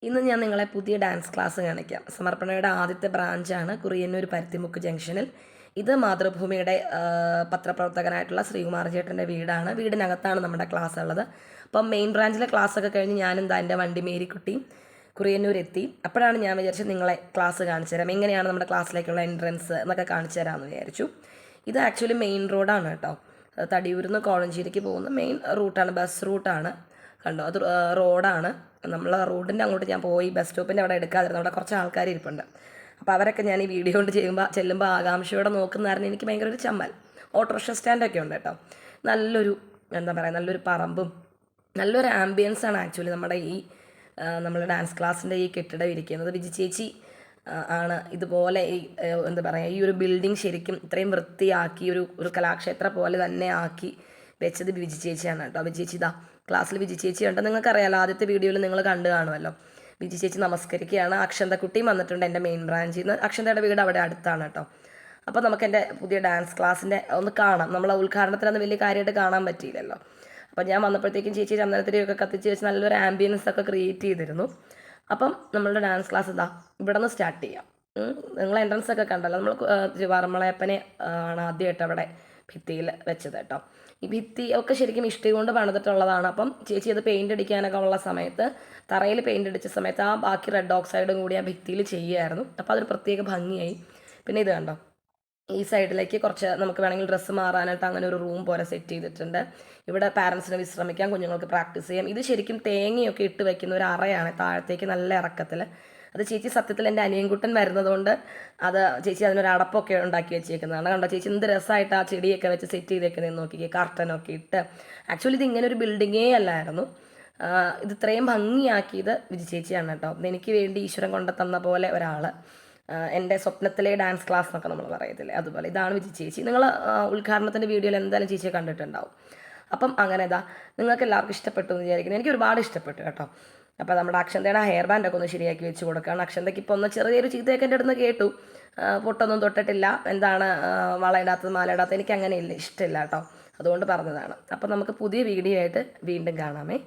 ഇന്ന് ഞാൻ നിങ്ങളെ പുതിയ ഡാൻസ് ക്ലാസ് കാണിക്കാം. സമർപ്പണയുടെ ആദ്യത്തെ ബ്രാഞ്ചാണ് കുറിയന്നൂർ പരുത്തിമുക്ക് ജംഗ്ഷനിൽ. ഇത് മാതൃഭൂമിയുടെ പത്രപ്രവർത്തകനായിട്ടുള്ള ശ്രീകുമാർ ചേട്ടൻ്റെ വീടാണ്. വീടിനകത്താണ് നമ്മുടെ ക്ലാസ് ഉള്ളത്. അപ്പം മെയിൻ ബ്രാഞ്ചിലെ ക്ലാസ്സൊക്കെ കഴിഞ്ഞ് ഞാനെന്താ എൻ്റെ വണ്ടി മേരിക്കുട്ടിയും കുറിയന്നൂർ എത്തി. അപ്പോഴാണ് ഞാൻ വിചാരിച്ചത് നിങ്ങളെ ക്ലാസ് കാണിച്ചു തരാം, എങ്ങനെയാണ് നമ്മുടെ ക്ലാസ്സിലേക്കുള്ള എൻട്രൻസ് എന്നൊക്കെ കാണിച്ചു തരാമെന്ന് വിചാരിച്ചു. ഇത് ആക്ച്വലി മെയിൻ റോഡാണ് കേട്ടോ. തടിയൂരിൽ നിന്ന് കോഴഞ്ചേരിക്ക് പോകുന്ന മെയിൻ റൂട്ടാണ്, ബസ് റൂട്ടാണ്. കണ്ടോ, അത് റോഡാണ്. നമ്മൾ റോഡിൻ്റെ അങ്ങോട്ട് ഞാൻ പോയി ബസ് സ്റ്റോപ്പിൻ്റെ അവിടെ എടുക്കാതിരുന്നു. അവിടെ കുറച്ച് ആൾക്കാർ ഇരിപ്പുണ്ട്. അപ്പോൾ അവരൊക്കെ ഞാൻ ഈ വീഡിയോ കൊണ്ട് ചെല്ലുമ്പോൾ ആകാംക്ഷയോടെ നോക്കുന്നതായിരുന്നു. എനിക്ക് ഭയങ്കര ഒരു ചമ്മൽ. ഓട്ടോറിക്ഷ സ്റ്റാൻഡൊക്കെ ഉണ്ട് കേട്ടോ. നല്ലൊരു എന്താ പറയുക, നല്ലൊരു പറമ്പും നല്ലൊരു ആംബിയൻസാണ് ആക്ച്വലി നമ്മുടെ ഡാൻസ് ക്ലാസ്സിൻ്റെ ഈ കെട്ടിടം ഇരിക്കുന്നത്. വിജി ചേച്ചി ആണ് ഇതുപോലെ എന്താ പറയുക, ഈ ഒരു ബിൽഡിംഗ് ശരിക്കും ഇത്രയും വൃത്തിയാക്കി ഒരു കലാക്ഷേത്ര പോലെ തന്നെ ആക്കി വെച്ചത് വിജി ചേച്ചിയാണ് കേട്ടോ. വിജി ചേച്ചി ഇതാ ക്ലാസ്സിൽ വിജി ചേച്ചി ഉണ്ട്, നിങ്ങൾക്കറിയാമല്ലോ, ആദ്യത്തെ വീഡിയോയിൽ നിങ്ങൾ കണ്ടു കാണുമല്ലോ. വിജി ചേച്ചി നമസ്കരിക്കുകയാണ്. അക്ഷന്തക്കുട്ടിയും വന്നിട്ടുണ്ട് എൻ്റെ മെയിൻ ബ്രാഞ്ചിൽ നിന്ന്. അക്ഷന്തയുടെ വീട് അവിടെ അടുത്താണ് കേട്ടോ. അപ്പോൾ നമുക്ക് എൻ്റെ പുതിയ ഡാൻസ് ക്ലാസ്സിൻ്റെ ഒന്ന് കാണാം. നമ്മളെ ഉദ്ഘാടനത്തിനൊന്നും വലിയ കാര്യമായിട്ട് കാണാൻ പറ്റിയില്ലല്ലോ. അപ്പോൾ ഞാൻ വന്നപ്പോഴത്തേക്കും ചേച്ചി ചന്ദനത്തിരിയൊക്കെ കത്തിച്ച് വെച്ച് നല്ലൊരു ആംബിയൻസ് ഒക്കെ ക്രിയേറ്റ് ചെയ്തിരുന്നു. അപ്പം നമ്മളുടെ ഡാൻസ് ക്ലാസ് ഇതാ ഇവിടെ നിന്ന് സ്റ്റാർട്ട് ചെയ്യാം. നിങ്ങൾ എൻട്രൻസ് ഒക്കെ കണ്ടല്ലോ. നമ്മൾ തിരുവാറന്മുളയപ്പനെ ആണ് ആദ്യമായിട്ട് അവിടെ ഭിത്തിയിൽ വെച്ചത് കേട്ടോ. ഈ ഭിത്തി ഒക്കെ ശരിക്കും ഇഷ്ടി കൊണ്ട് പണിതിട്ടുള്ളതാണ്. അപ്പം ചേച്ചി അത് പെയിൻ്റ് അടിക്കാനൊക്കെ ഉള്ള സമയത്ത്, തറയിൽ പെയിൻ്റ് അടിച്ച സമയത്ത് ആ ബാക്കി റെഡ് ഓക്സൈഡും കൂടി ആ ഭിത്തിയിൽ ചെയ്യുമായിരുന്നു. അപ്പോൾ അതൊരു പ്രത്യേക ഭംഗിയായി. പിന്നെ ഇത് കണ്ടോ, ഈ സൈഡിലേക്ക് കുറച്ച് നമുക്ക് വേണമെങ്കിൽ ഡ്രസ്സ് മാറാനായിട്ട് അങ്ങനെ ഒരു റൂം പോലെ സെറ്റ് ചെയ്തിട്ടുണ്ട്. ഇവിടെ പാരൻസിന് വിശ്രമിക്കാം, കുഞ്ഞുങ്ങൾക്ക് പ്രാക്ടീസ് ചെയ്യാം. ഇത് ശരിക്കും തേങ്ങയൊക്കെ ഇട്ട് വെക്കുന്ന ഒരു അറയാണ്, താഴത്തേക്ക് നല്ല ഇറക്കത്തിൽ. അത് ചേച്ചി സത്യത്തിൽ എൻ്റെ അനിയൻകുട്ടൻ വരുന്നതുകൊണ്ട് ചേച്ചി അതിനൊരു അടപ്പൊക്കെ ഉണ്ടാക്കി വെച്ചേക്കുന്നതാണ്. കണ്ടോ ചേച്ചി എന്ത് രസമായിട്ട് ആ ചെടിയൊക്കെ വെച്ച് സെറ്റ് ചെയ്തേക്കുന്നതെന്ന് നോക്കിക്കേ, കർട്ടനൊക്കെ ഇട്ട്. ആക്ച്വലി ഇത് ഇങ്ങനെ ഒരു ബിൽഡിങ്ങേ അല്ലായിരുന്നു. ഇത് ഇത്രയും ഭംഗിയാക്കിയത് വിജി ചേച്ചിയാണ് കേട്ടോ. എനിക്ക് വേണ്ടി ഈശ്വരൻ കൊണ്ടു തന്ന പോലെ ഒരാൾ, എൻ്റെ സ്വപ്നത്തിലെ ഡാൻസ് ക്ലാസ് എന്നൊക്കെ നമ്മൾ പറയത്തില്ലേ, അതുപോലെ ഇതാണ് വിജി ചേച്ചി. നിങ്ങൾ ഉദ്ഘാടനത്തിൻ്റെ വീഡിയോയിൽ എന്തായാലും ചേച്ചിയെ കണ്ടിട്ടുണ്ടാവും. അപ്പം അങ്ങനെ നിങ്ങൾക്ക് എല്ലാവർക്കും ഇഷ്ടപ്പെട്ടു എന്ന് വിചാരിക്കുന്നു. എനിക്ക് ഒരുപാട് ഇഷ്ടപ്പെട്ടു കേട്ടോ. അപ്പോൾ നമ്മുടെ അക്ഷന്തയുടെ ഹെയർ ബാൻഡൊക്കെ ഒന്ന് ശരിയാക്കി വെച്ച് കൊടുക്കുകയാണ്. അക്ഷന്തയ്ക്ക് ഇപ്പോൾ ഒന്ന് ചെറിയൊരു ചീത്തയൊക്കെ എൻ്റെ അടുത്ത് കേട്ടു. പൊട്ടൊന്നും തൊട്ടിട്ടില്ല, എന്താണ് വളയിടാത്തത് മാലയിടാത്തത്, എനിക്ക് അങ്ങനെ ഇഷ്ടമില്ല കേട്ടോ, അതുകൊണ്ട് പറഞ്ഞതാണ്. അപ്പോൾ നമുക്ക് പുതിയ വീഡിയോ ആയിട്ട് വീണ്ടും കാണാമേ.